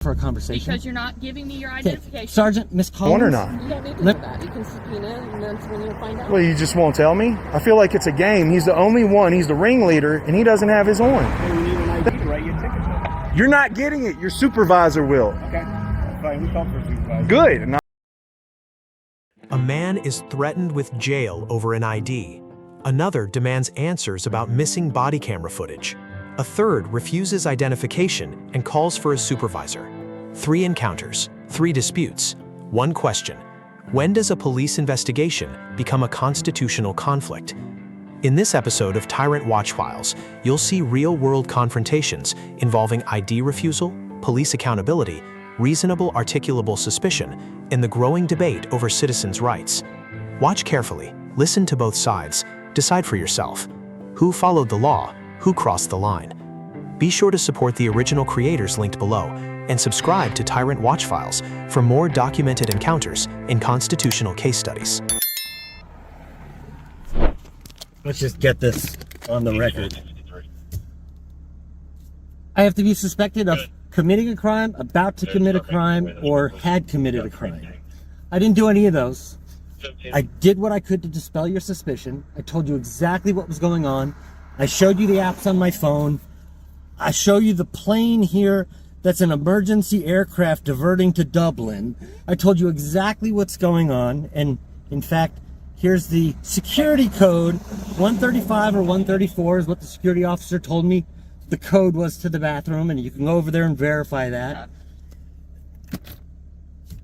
for a conversation. Because you're not giving me your identification. Sergeant, Miss Collins. One or not? You don't need to know that. You can subpoena, and that's when you'll find out. Well, you just won't tell me? I feel like it's a game. He's the only one. He's the ringleader, and he doesn't have his own. Hey, we need an ID to write you a ticket. You're not getting it. Your supervisor will. Okay. Fine. We called for a supervisor. Good. And A man is threatened with jail over an ID. Another demands answers about missing body camera footage. A third refuses identification and calls for a supervisor. 3 encounters, 3 disputes, 1 question. When does a police investigation become a constitutional conflict? In this episode of Tyrant Watch Files, you'll see real-world confrontations involving ID refusal, police accountability, reasonable articulable suspicion, and the growing debate over citizens' rights. Watch carefully, listen to both sides, decide for yourself. Who followed the law? Who crossed the line? Be sure to support the original creators linked below and subscribe to Tyrant Watch Files for more documented encounters and constitutional case studies. Let's just get this on the record. I have to be suspected of committing a crime, about to commit a crime, or had committed a crime. I didn't do any of those. I did what I could to dispel your suspicion. I told you exactly what was going on. I showed you the apps on my phone. I show you the plane here that's an emergency aircraft diverting to Dublin. I told you exactly what's going on. And in fact, here's the security code. 135 or 134 is what the security officer told me the code was to the bathroom, and you can go over there and verify that.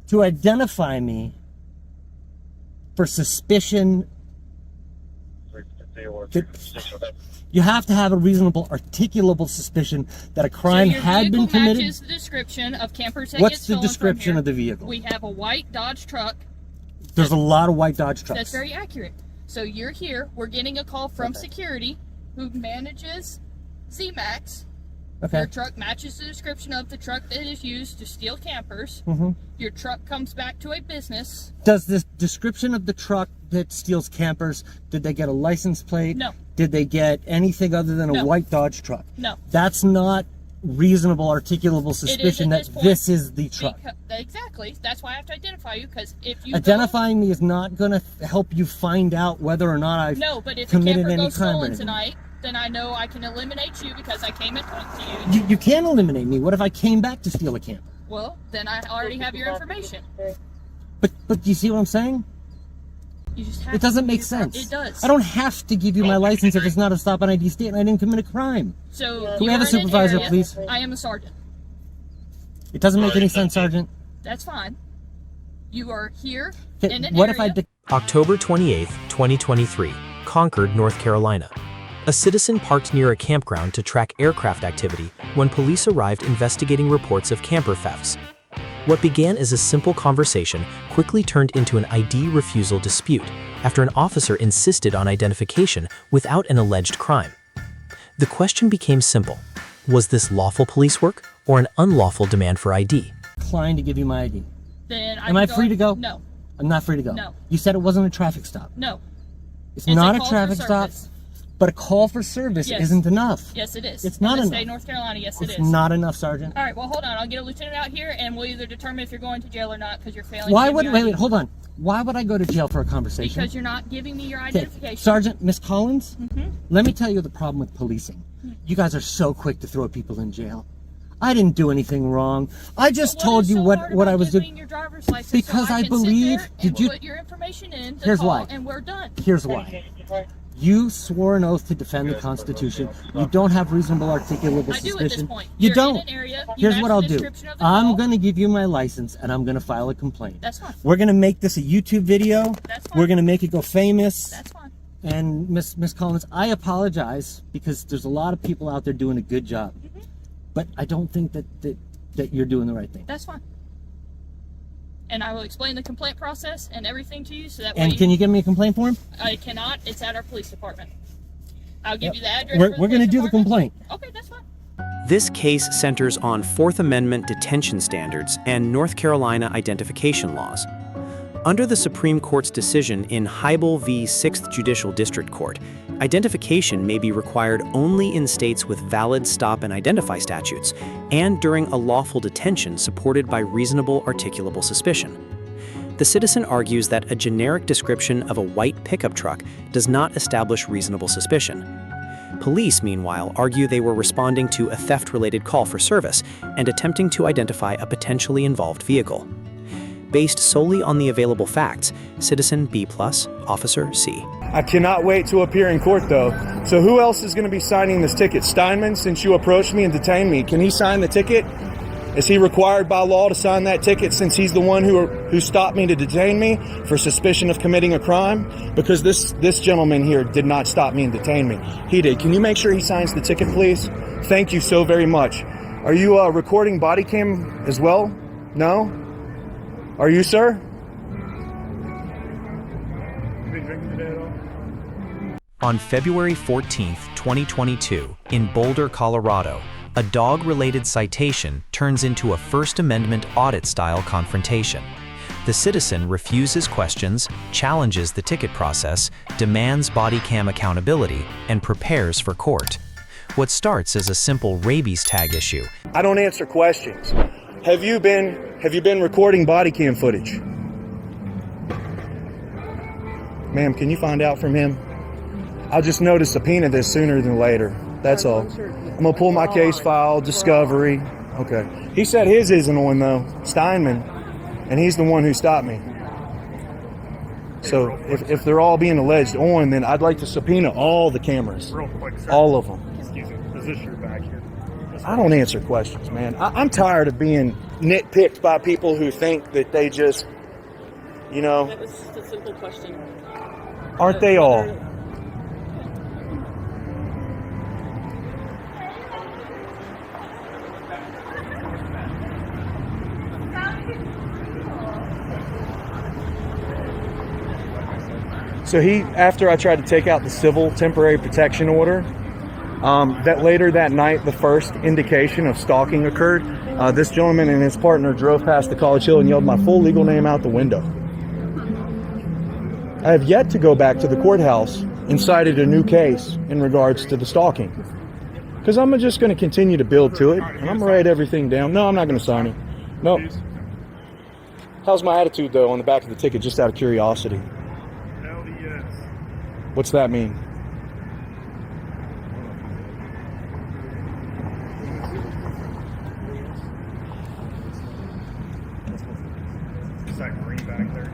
To identify me for suspicion, you have to have a reasonable articulable suspicion that a crime had been committed. Matches the description of campers that What's get the stolen description from here. of the vehicle? We have a white Dodge truck. There's a lot of white Dodge trucks. That's very accurate. So you're here. We're getting a call from Okay. security who manages ZMAX. Okay. Your truck matches the description of the truck that is used to steal campers. Your truck comes back to a business. Does this description of the truck that steals campers, did they get a license plate? No. Did they get anything other than a No. white Dodge truck? No. That's not reasonable articulable suspicion at that this point, this is the truck. Exactly. That's why I have to identify you, because if you Identifying me is not going to help you find out whether or not I've no, but if the committed camper any goes crime or stolen anything. tonight, then I know I can eliminate you because I came and talked to you. You can eliminate me. What if I came back to steal a camper? Well, then I already have your information. But do you see what I'm saying? You just have It doesn't to make give your- sense. It does. I don't have to give you my license if it's not a stop on ID state and I didn't commit a crime. So Can we you have a are in an supervisor, area- please? I am a sergeant. It doesn't make any sense, Sergeant. That's fine. You are here Okay, in an what area. if I October 28, 2023, Concord, North Carolina. A citizen parked near a campground to track aircraft activity when police arrived investigating reports of camper thefts. What began as a simple conversation quickly turned into an ID refusal dispute after an officer insisted on identification without an alleged crime. The question became simple. Was this lawful police work or an unlawful demand for ID? decline to give you my ID? Then Am I free to go? No. I'm not free to go. No. You said it wasn't a traffic stop. No. It's It's not a a call traffic for stop, service. but a call for service Yes. isn't enough. Yes, it is. It's not in the enough. state of North Carolina, yes, it It's is. not enough, Sergeant. All right, well, hold on. I'll get a lieutenant out here, and we'll either determine if you're going to jail or not because you're failing. Why to give would me wait? your Wait, hold on. Why would I go to jail for a conversation? Because you're not giving me your Okay, identification. Sergeant, Miss Collins, let me tell you the problem with policing. You guys are so quick to throw people in jail. I didn't do anything wrong. I just But told is you so what hard what about I was giving doing. your driver's license Because so I can sit believe- there did and you- put your information in the Here's call, why. and we're done. Here's why. You swore an oath to defend the Constitution. You don't have reasonable articulable I do suspicion. at this point. You You're don't. In an area, you Here's match what the I'll do. description of the I'm call. going to give you my license and I'm going to file a complaint. That's fine. We're going to make this a YouTube video. That's fine. We're going to make it go famous. That's fine. And Miss Collins, I apologize because there's a lot of people out there doing a good job. But I don't think that you're doing the right thing. That's fine. And I will explain the complaint process and everything to you so that way And can you give me a complaint form? I cannot. It's at our police department. I'll give you the address. We're for the going to police do the department. complaint. Okay, that's fine. This case centers on Fourth Amendment detention standards and North Carolina identification laws. Under the Supreme Court's decision in Hybel v. 6th Judicial District Court, Identification may be required only in states with valid stop and identify statutes, and during a lawful detention supported by reasonable articulable suspicion. The citizen argues that a generic description of a white pickup truck does not establish reasonable suspicion. Police, meanwhile, argue they were responding to a theft-related call for service and attempting to identify a potentially involved vehicle. Based solely on the available facts, Citizen B+, Officer C. I cannot wait to appear in court, though. So who else is going to be signing this ticket? Steinman, since you approached me and detained me, can he sign the ticket? Is he required by law to sign that ticket since he's the one who stopped me to detain me for suspicion of committing a crime? Because this gentleman here did not stop me and detain me. He did. Can you make sure he signs the ticket, please? Thank you so very much. Are you recording body cam as well? No? Are you, sir? On February 14, 2022, in Boulder, Colorado, a dog-related citation turns into a First Amendment audit-style confrontation. The citizen refuses questions, challenges the ticket process, demands body cam accountability, and prepares for court. What starts as a simple rabies tag issue. I don't answer questions. Have you been recording body cam footage? Ma'am, can you find out from him? I'll just notice subpoena this sooner than later. That's all. I'm gonna pull my case file, discovery. Okay. He said his isn't on though, Steinman, and he's the one who stopped me. So if they're all being alleged on, then I'd like to subpoena all the cameras. Real quick, sir. All of them. Excuse me. Is this your bag here? I don't answer questions, man. I'm tired of being nitpicked by people who think that they just, you know. That was just a simple question. Aren't they all? So after I tried to take out the civil temporary protection order, that later that night, the first indication of stalking occurred. This gentleman and his partner drove past the College Hill and yelled my full legal name out the window. I have yet to go back to the courthouse and cited a new case in regards to the stalking. Because I'm just going to continue to build to it, and I'm going to write everything down. No, I'm not going to sign it. No. How's my attitude, though, on the back of the ticket, just out of curiosity? What's that mean? Is that green back there?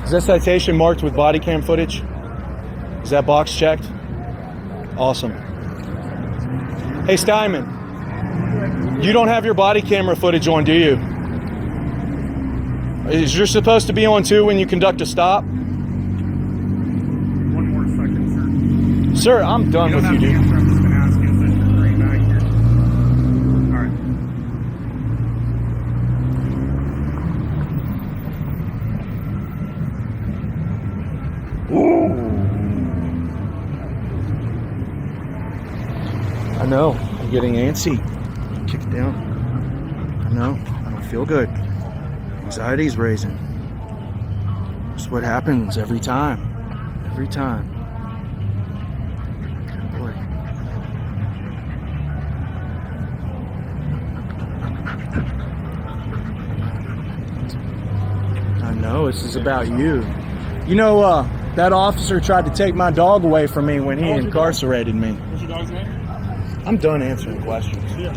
Is that citation marked with body cam footage? Is that box checked? Awesome. Hey, Steinman, you don't have your body camera footage on, do you? Is yours supposed to be on too when you conduct a stop? One more second, sir. Sir, I'm done with you, dude. I'm just going to ask you, is this your green bag here? All right. Ooh. I know. I'm getting antsy. Kick it down. I know. I don't feel good. Anxiety's raising. It's what happens every time. Every time. Good boy. I know. This is about you. You know, that officer tried to take my dog away from me when he incarcerated me. What's your dog's name? I'm done answering questions. Yeah.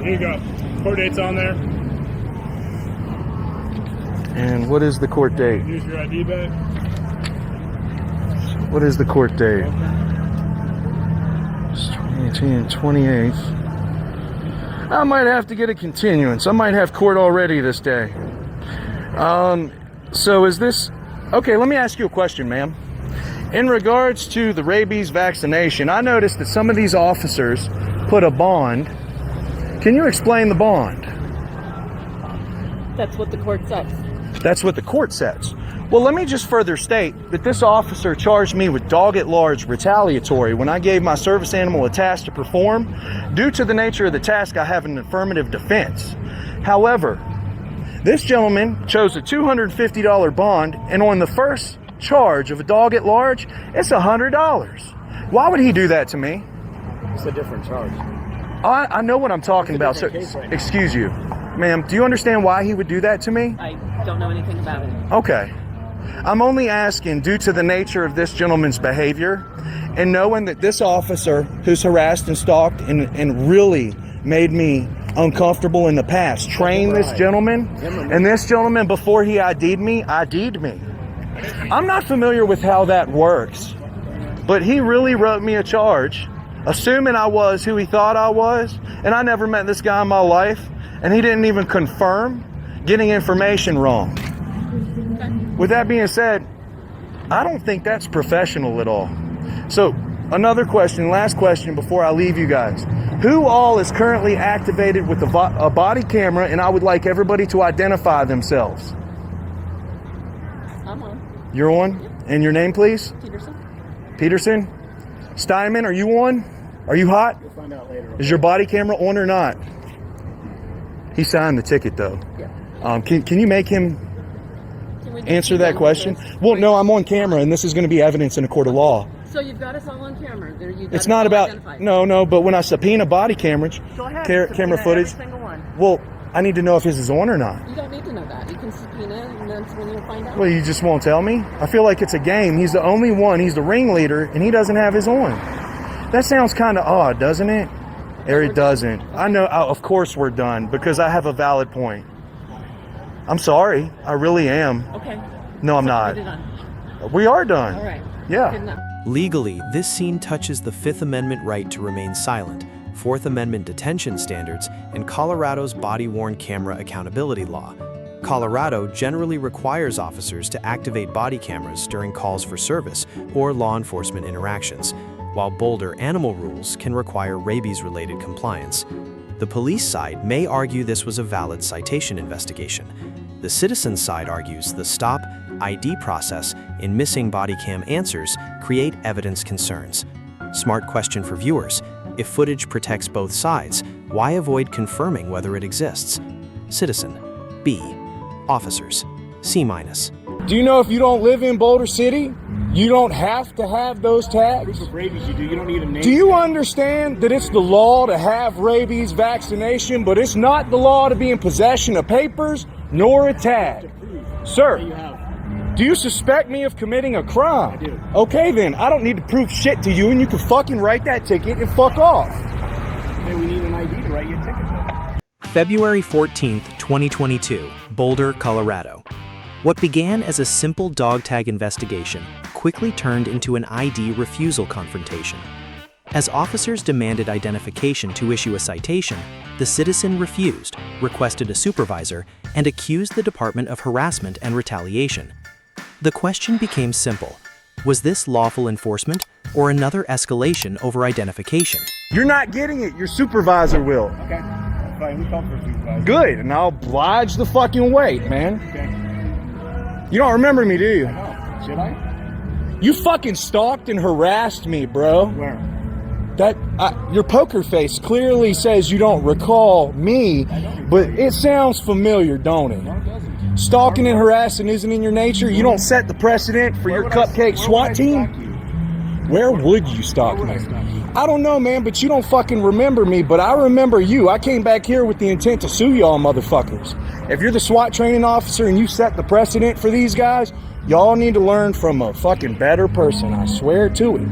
Here you go. Court date's on there. And what is the court date? Use your ID bag. What is the court date? It's 2018, 28th. I might have to get a continuance. I might have court already this day. So is this... Okay, let me ask you a question, ma'am. In regards to the rabies vaccination, I noticed that some of these officers put a bond. Can you explain the bond? That's what the court says. That's what the court says. Well, let me just further state that this officer charged me with dog at large retaliatory when I gave my service animal a task to perform. Due to the nature of the task, I have an affirmative defense. However, This gentleman chose a $250 bond, and on the first charge of a dog at large, it's $100. Why would he do that to me? It's a different charge. I know what I'm talking about. So, excuse you, ma'am, do you understand why he would do that to me? I don't know anything about it. Okay. I'm only asking due to the nature of this gentleman's behavior and knowing that this officer who's harassed and stalked and really made me uncomfortable in the past trained this gentleman, and this gentleman, before he ID'd me. I'm not familiar with how that works, but he really wrote me a charge assuming I was who he thought I was, and I never met this guy in my life, and he didn't even confirm getting information wrong. With that being said, I don't think that's professional at all. So another question, last question before I leave you guys. Who all is currently activated with a body camera, and I would like everybody to identify themselves. I'm on. You're on? Yep. And your name, please? Peterson? Steinman, are you on? Are you hot? We'll find out later. Is your body camera on or not? He signed the ticket, though. Yeah. Can you make him answer that question? Well, no, I'm on camera, and this is going to be evidence in a court of law. So you've got us all on camera. It's not about no, but when I subpoena body cameras, Go ahead, camera subpoena footage. every single one. Well, I need to know if his is on or not. You don't need to know that. You can subpoena, and that's when you'll find out. Well, you just won't tell me? I feel like it's a game. He's the only one. He's the ringleader, and he doesn't have his on. That sounds kind of odd, doesn't it? Or it doesn't. I know. Of course we're done, because I have a valid point. I'm sorry. I really am. Okay. No, I'm So not. we're done. We are done. All right. Yeah. Good enough. Legally, this scene touches the Fifth Amendment right to remain silent, Fourth Amendment detention standards, and Colorado's body-worn camera accountability law. Colorado generally requires officers to activate body cameras during calls for service or law enforcement interactions, while Boulder animal rules can require rabies-related compliance. The police side may argue this was a valid citation investigation. The citizen side argues the stop ID process in missing body cam answers create evidence concerns. Smart question for viewers: if footage protects both sides, why avoid confirming whether it exists? Citizen: B. Officers: C-. Do you know if you don't live in Boulder City, you don't have to have those tags? Rabies, you do. You don't need a name. Do you understand that it's the law to have rabies vaccination, but it's not the law to be in possession of papers nor a tag? Sir, do you suspect me of committing a crime? I do. Okay then, I don't need to prove shit to you, and you can fucking write that ticket and fuck off. Hey, we need an ID to write your ticket. February 14th, 2022, Boulder, Colorado. What began as a simple dog tag investigation quickly turned into an ID refusal confrontation. As officers demanded identification to issue a citation, the citizen refused, requested a supervisor, and accused the department of harassment and retaliation. The question became simple: was this lawful enforcement or another escalation over identification? You're not getting it, your supervisor will. Okay. Fine, we called for a supervisor. Good, and I'll oblige the fucking wait, man. Okay. You don't remember me, do you? No. Should I? You fucking stalked and harassed me, bro. Where? Your poker face clearly says you don't recall me, but it sounds familiar, don't it? No, it doesn't. Stalking and harassing isn't in your nature. You don't set the precedent for your cupcake SWAT team. Where would you stalk me? I don't know, man, but you don't fucking remember me, but I remember you. I came back here with the intent to sue y'all motherfuckers. If you're the SWAT training officer and you set the precedent for these guys, y'all need to learn from a fucking better person, I swear to it.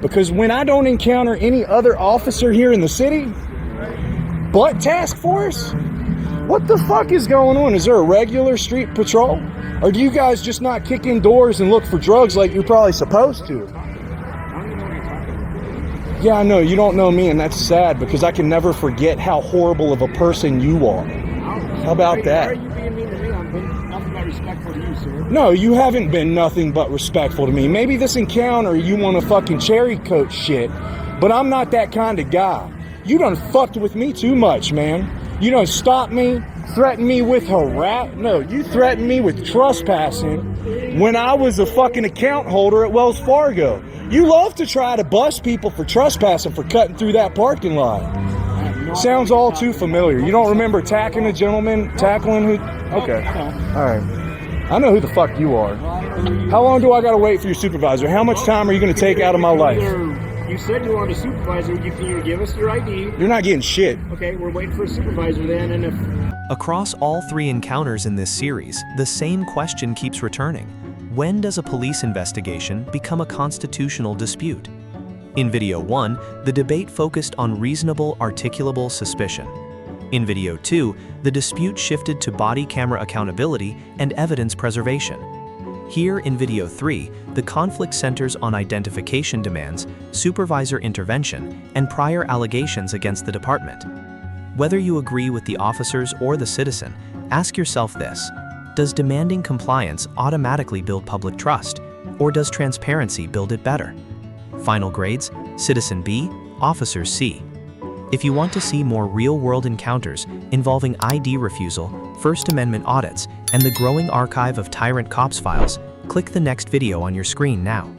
Because when I don't encounter any other officer here in the city, but task force, what the fuck is going on? Is there a regular street patrol? Or do you guys just not kick in doors and look for drugs like you're probably supposed to? Yeah, I know, you don't know me, and that's sad because I can never forget how horrible of a person you are. How about that? Why are you being mean to me? I'm being nothing but respectful to you, sir. No, you haven't been nothing but respectful to me. Maybe this encounter you want to fucking cherry coat shit, but I'm not that kind of guy. You done fucked with me too much, man. You done stopped me, threatened me with you threatened me with trespassing when I was a fucking account holder at Wells Fargo. You love to try to bust people for trespassing for cutting through that parking lot. Sounds all too familiar. You don't remember tackling a gentleman, Okay. All right. I know who the fuck you are. How long do I gotta wait for your supervisor? How much time are you gonna take out of my life? You said you wanted a supervisor. You can either give us your ID. You're not getting shit. Okay, we're waiting for a supervisor then, and if Across all 3 encounters in this series, the same question keeps returning. When does a police investigation become a constitutional dispute? In video 1, the debate focused on reasonable articulable suspicion. In video 2, the dispute shifted to body camera accountability and evidence preservation. Here in video 3, the conflict centers on identification demands, supervisor intervention, and prior allegations against the department. Whether you agree with the officers or the citizen, ask yourself this: does demanding compliance automatically build public trust, or does transparency build it better? Final grades: Citizen B, Officer C. If you want to see more real-world encounters involving ID refusal, First Amendment audits, and the growing archive of Tyrant cops files, click the next video on your screen now.